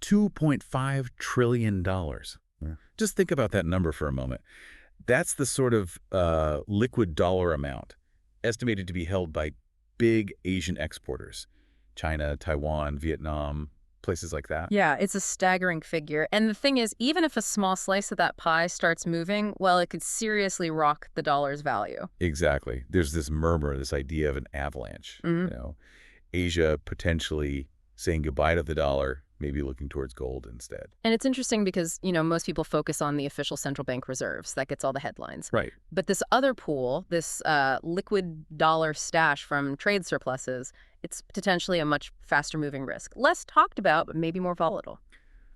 $2.5 trillion. Yeah. Just think about that number for a moment. That's the sort of liquid dollar amount estimated to be held by big Asian exporters. China, Taiwan, Vietnam, places like that. Yeah, it's a staggering figure. And the thing is, even if a small slice of that pie starts moving, well, it could seriously rock the dollar's value. Exactly. There's this murmur, this idea of an avalanche. Asia potentially saying goodbye to the dollar, maybe looking towards gold instead. And it's interesting because, most people focus on the official central bank reserves. That gets all the headlines. Right. But this other pool, this liquid dollar stash from trade surpluses, it's potentially a much faster moving risk. Less talked about, but maybe more volatile.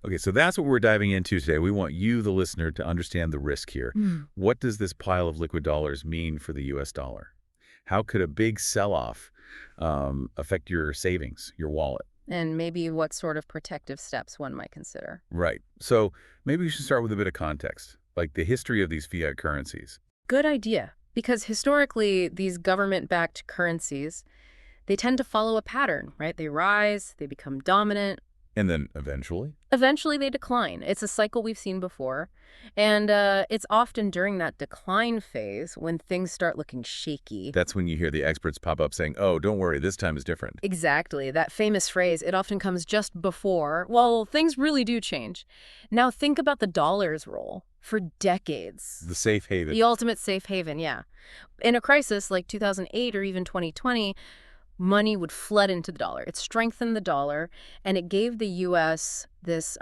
Okay, so that's what we're diving into today. We want you, the listener, to understand the risk here. What does this pile of liquid dollars mean for the U.S. dollar? How could a big sell-off affect your savings, your wallet? And maybe what sort of protective steps one might consider. Right. So maybe we should start with a bit of context, like the history of these fiat currencies. Good idea. Because historically, these government-backed currencies, they tend to follow a pattern, right? They rise, they become dominant. And then eventually? Eventually, they decline. It's a cycle we've seen before. And it's often during that decline phase when things start looking shaky. That's when you hear the experts pop up saying, oh, don't worry, this time is different. Exactly. That famous phrase, it often comes just before, well, things really do change. Now, think about the dollar's role for decades. The safe haven. The ultimate safe haven, yeah. In a crisis like 2008 or even 2020, money would flood into the dollar. It strengthened the dollar, and it gave the U.S. this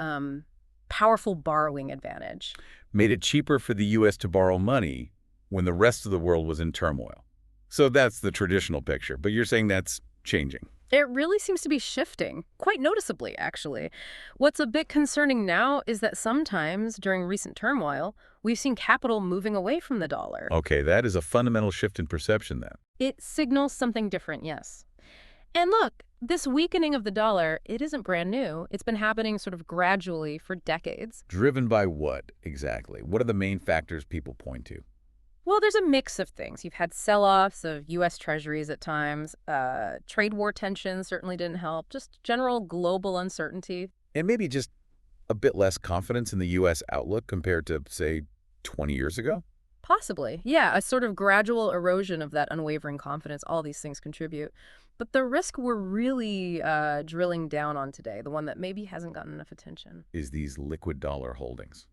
powerful borrowing advantage. Made it cheaper for the U.S. to borrow money when the rest of the world was in turmoil. So that's the traditional picture, but you're saying that's changing. It really seems to be shifting, quite noticeably, actually. What's a bit concerning now is that sometimes, during recent turmoil, we've seen capital moving away from the dollar. Okay, that is a fundamental shift in perception then. It signals something different, yes. And look, this weakening of the dollar, it isn't brand new. It's been happening sort of gradually for decades. Driven by what, exactly? What are the main factors people point to? Well, there's a mix of things. You've had sell-offs of U.S. treasuries at times. Trade war tensions certainly didn't help. Just general global uncertainty. And maybe just a bit less confidence in the U.S. outlook compared to, say, 20 years ago? Possibly. Yeah, a sort of gradual erosion of that unwavering confidence. All these things contribute. But the risk we're really drilling down on today, the one that maybe hasn't gotten enough attention, is these liquid dollar holdings.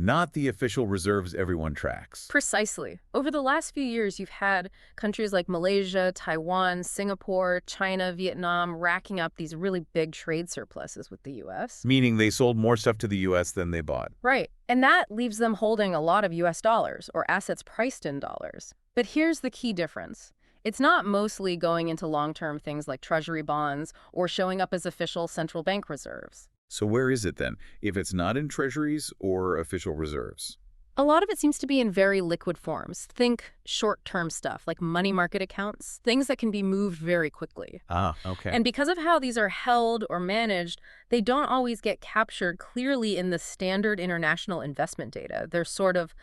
Not the official reserves everyone tracks. Precisely. Over the last few years, you've had countries like Malaysia, Taiwan, Singapore, China, Vietnam racking up these really big trade surpluses with the U.S. Meaning they sold more stuff to the U.S. than they bought. Right. And that leaves them holding a lot of U.S. dollars or assets priced in dollars. But here's the key difference. It's not mostly going into long-term things like treasury bonds or showing up as official central bank reserves. So where is it then, if it's not in treasuries or official reserves? A lot of it seems to be in very liquid forms. Think short-term stuff like money market accounts, things that can be moved very quickly. Ah, okay. And because of how these are held or managed, they don't always get captured clearly in the standard international investment data. They're sort of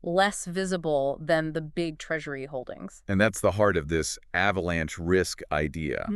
less visible than the big treasury holdings. And that's the heart of this avalanche risk idea,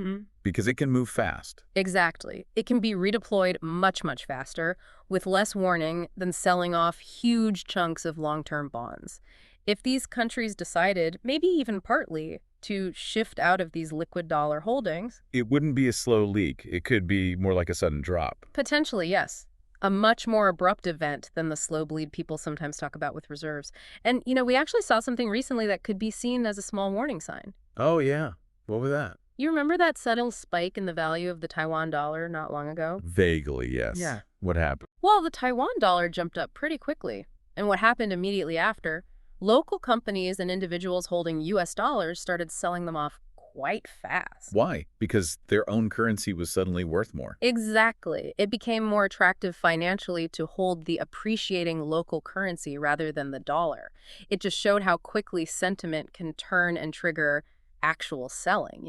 because it can move fast. Exactly. It can be redeployed much, much faster with less warning than selling off huge chunks of long-term bonds. If these countries decided, maybe even partly, to shift out of these liquid dollar holdings, it wouldn't be a slow leak. It could be more like a sudden drop. Potentially, yes. A much more abrupt event than the slow bleed people sometimes talk about with reserves. And, we actually saw something recently that could be seen as a small warning sign. Oh, yeah. What was that? You remember that sudden spike in the value of the Taiwan dollar not long ago? Vaguely, yes. Yeah. What happened? Well, the Taiwan dollar jumped up pretty quickly. And what happened immediately after? Local companies and individuals holding U.S. dollars started selling them off quite fast. Why? Because their own currency was suddenly worth more. Exactly. It became more attractive financially to hold the appreciating local currency rather than the dollar. It just showed how quickly sentiment can turn and trigger actual selling,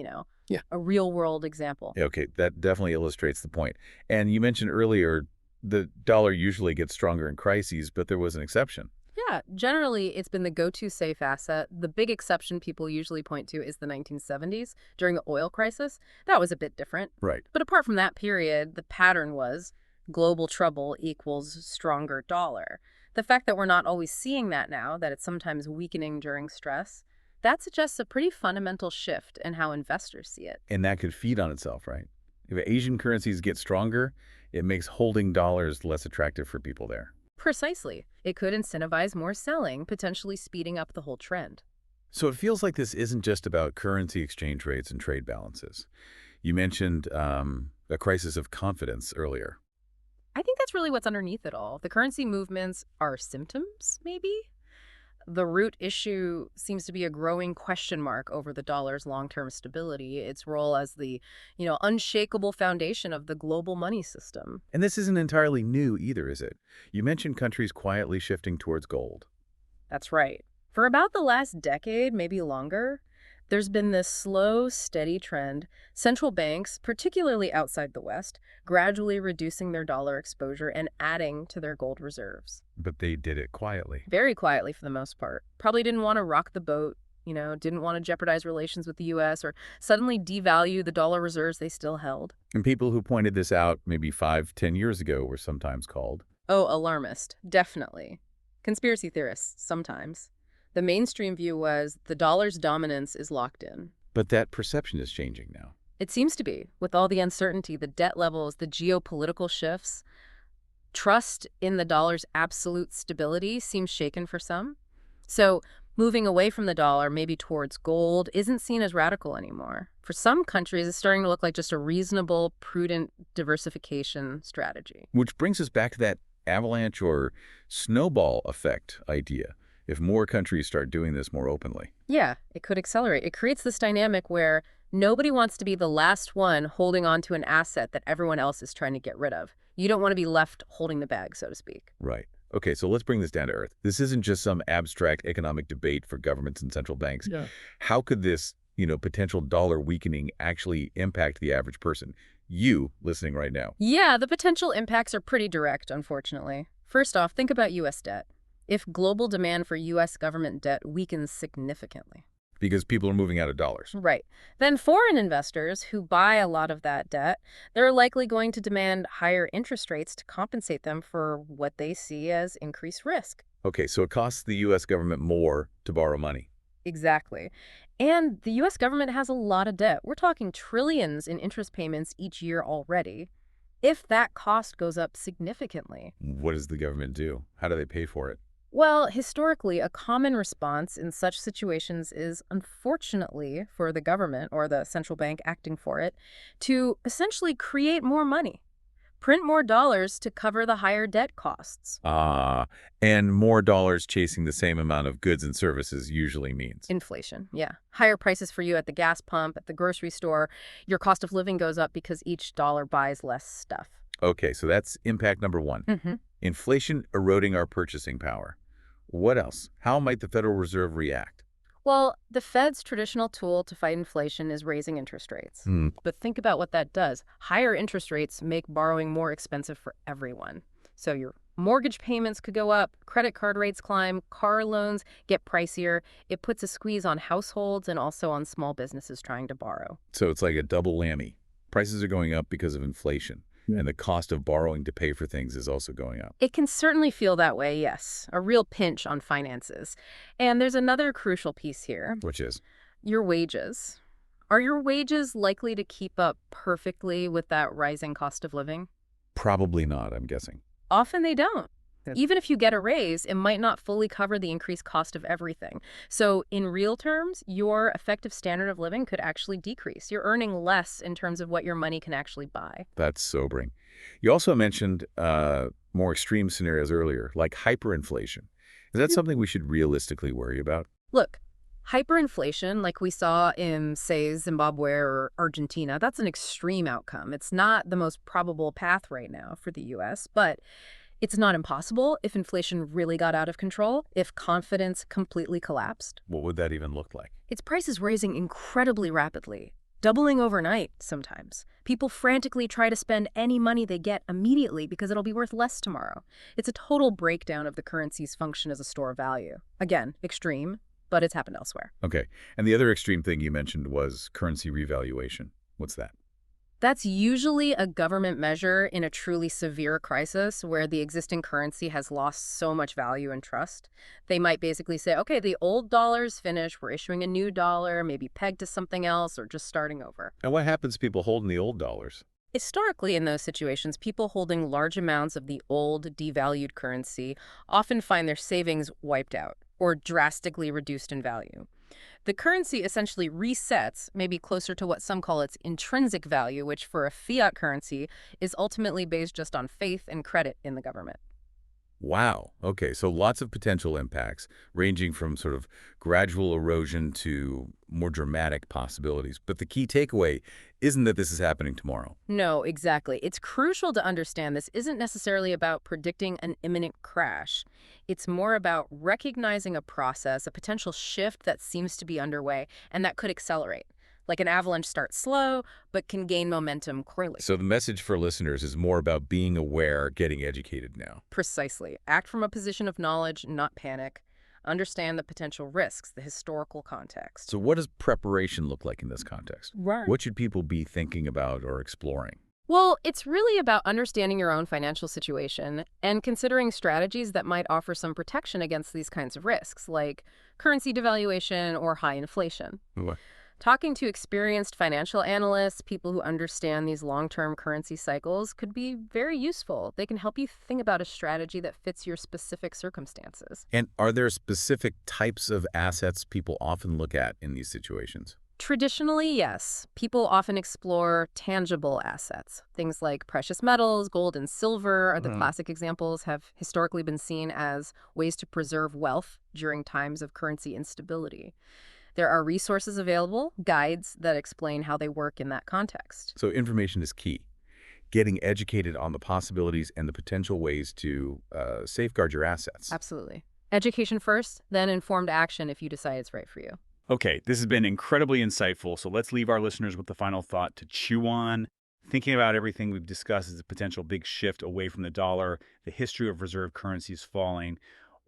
Yeah. A real-world example. Okay, that definitely illustrates the point. And you mentioned earlier the dollar usually gets stronger in crises, but there was an exception. Yeah, generally, it's been the go-to safe asset. The big exception people usually point to is the 1970s during the oil crisis. That was a bit different. Right. But apart from that period, the pattern was Global trouble equals stronger dollar. The fact that we're not always seeing that now, that it's sometimes weakening during stress, that suggests a pretty fundamental shift in how investors see it. And that could feed on itself, right? If Asian currencies get stronger, it makes holding dollars less attractive for people there. Precisely. It could incentivize more selling, potentially speeding up the whole trend. So it feels like this isn't just about currency exchange rates and trade balances. You mentioned a crisis of confidence earlier. I think that's really what's underneath it all. The currency movements are symptoms, maybe? The root issue seems to be a growing question mark over the dollar's long-term stability, its role as the, unshakable foundation of the global money system. And this isn't entirely new either, is it? You mentioned countries quietly shifting towards gold. That's right. For about the last decade, maybe longer, there's been this slow, steady trend. Central banks, particularly outside the West, gradually reducing their dollar exposure and adding to their gold reserves. But they did it quietly. Very quietly for the most part. Probably didn't want to rock the boat, didn't want to jeopardize relations with the U.S. or suddenly devalue the dollar reserves they still held. And people who pointed this out maybe 5, 10 years ago were sometimes called. Oh, alarmist. Definitely. Conspiracy theorists, sometimes. The mainstream view was the dollar's dominance is locked in. But that perception is changing now. It seems to be. With all the uncertainty, the debt levels, the geopolitical shifts, trust in the dollar's absolute stability seems shaken for some. So moving away from the dollar, maybe towards gold, isn't seen as radical anymore. For some countries, it's starting to look like just a reasonable, prudent diversification strategy. Which brings us back to that avalanche or snowball effect idea. If more countries start doing this more openly. Yeah, it could accelerate. It creates this dynamic where nobody wants to be the last one holding on to an asset that everyone else is trying to get rid of. You don't want to be left holding the bag, so to speak. Right. Okay, so let's bring this down to earth. This isn't just some abstract economic debate for governments and central banks. Yeah. How could this, potential dollar weakening actually impact the average person? You listening right now. Yeah, the potential impacts are pretty direct, unfortunately. First off, think about U.S. debt. If global demand for U.S. government debt weakens significantly. Because people are moving out of dollars. Right. Then foreign investors who buy a lot of that debt, they're likely going to demand higher interest rates to compensate them for what they see as increased risk. Okay, so it costs the U.S. government more to borrow money. Exactly. And the U.S. government has a lot of debt. We're talking trillions in interest payments each year already. If that cost goes up significantly. What does the government do? How do they pay for it? Well, historically, a common response in such situations is, unfortunately, for the government or the central bank acting for it, to essentially create more money, print more dollars to cover the higher debt costs. And more dollars chasing the same amount of goods and services usually means. Inflation, yeah. Higher prices for you at the gas pump, at the grocery store. Your cost of living goes up because each dollar buys less stuff. Okay, so that's impact number one. Inflation eroding our purchasing power. What else? How might the Federal Reserve react? Well, the Fed's traditional tool to fight inflation is raising interest rates. But think about what that does. Higher interest rates make borrowing more expensive for everyone. So your mortgage payments could go up, credit card rates climb, car loans get pricier. It puts a squeeze on households and also on small businesses trying to borrow. So it's like a double whammy. Prices are going up because of inflation. And the cost of borrowing to pay for things is also going up. It can certainly feel that way, yes. A real pinch on finances. And there's another crucial piece here. Which is? Your wages. Are your wages likely to keep up perfectly with that rising cost of living? Probably not, I'm guessing. Often they don't. Even if you get a raise, it might not fully cover the increased cost of everything. So in real terms, your effective standard of living could actually decrease. You're earning less in terms of what your money can actually buy. That's sobering. You also mentioned more extreme scenarios earlier, like hyperinflation. Is that something we should realistically worry about? Look, hyperinflation, like we saw in, say, Zimbabwe or Argentina, that's an extreme outcome. It's not the most probable path right now for the U.S., but it's not impossible if inflation really got out of control, if confidence completely collapsed. What would that even look like? It's prices rising incredibly rapidly, doubling overnight sometimes. People frantically try to spend any money they get immediately because it'll be worth less tomorrow. It's a total breakdown of the currency's function as a store of value. Again, extreme, but it's happened elsewhere. Okay. And the other extreme thing you mentioned was currency revaluation. What's that? That's usually a government measure in a truly severe crisis where the existing currency has lost so much value and trust. They might basically say, okay, the old dollar's finished. We're issuing a new dollar, maybe pegged to something else or just starting over. And what happens to people holding the old dollars? Historically, in those situations, people holding large amounts of the old, devalued currency often find their savings wiped out or drastically reduced in value. The currency essentially resets, maybe closer to what some call its intrinsic value, which for a fiat currency is ultimately based just on faith and credit in the government. Wow. Okay, so lots of potential impacts, ranging from sort of gradual erosion to more dramatic possibilities. But the key takeaway isn't that this is happening tomorrow. No, exactly. It's crucial to understand this isn't necessarily about predicting an imminent crash. It's more about recognizing a process, a potential shift that seems to be underway and that could accelerate. Like an avalanche starts slow, but can gain momentum quickly. So the message for listeners is more about being aware, getting educated now. Precisely. Act from a position of knowledge, not panic. Understand the potential risks, the historical context. So what does preparation look like in this context? Right. What should people be thinking about or exploring? Well, it's really about understanding your own financial situation and considering strategies that might offer some protection against these kinds of risks, like currency devaluation or high inflation. Wha- Talking to experienced financial analysts, people who understand these long-term currency cycles, could be very useful. They can help you think about a strategy that fits your specific circumstances. And are there specific types of assets people often look at in these situations? Traditionally, yes. People often explore tangible assets. Things like precious metals, gold, and silver are the classic examples, have historically been seen as ways to preserve wealth during times of currency instability. There are resources available, guides that explain how they work in that context. So information is key. Getting educated on the possibilities and the potential ways to safeguard your assets. Absolutely. Education first, then informed action if you decide it's right for you. Okay, this has been incredibly insightful, so let's leave our listeners with the final thought to chew on. Thinking about everything we've discussed as a potential big shift away from the dollar, the history of reserve currencies falling,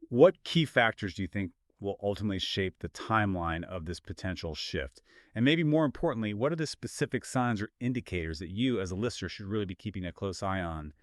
what key factors do you think will ultimately shape the timeline of this potential shift? And maybe more importantly, what are the specific signs or indicators that you as a listener should really be keeping a close eye on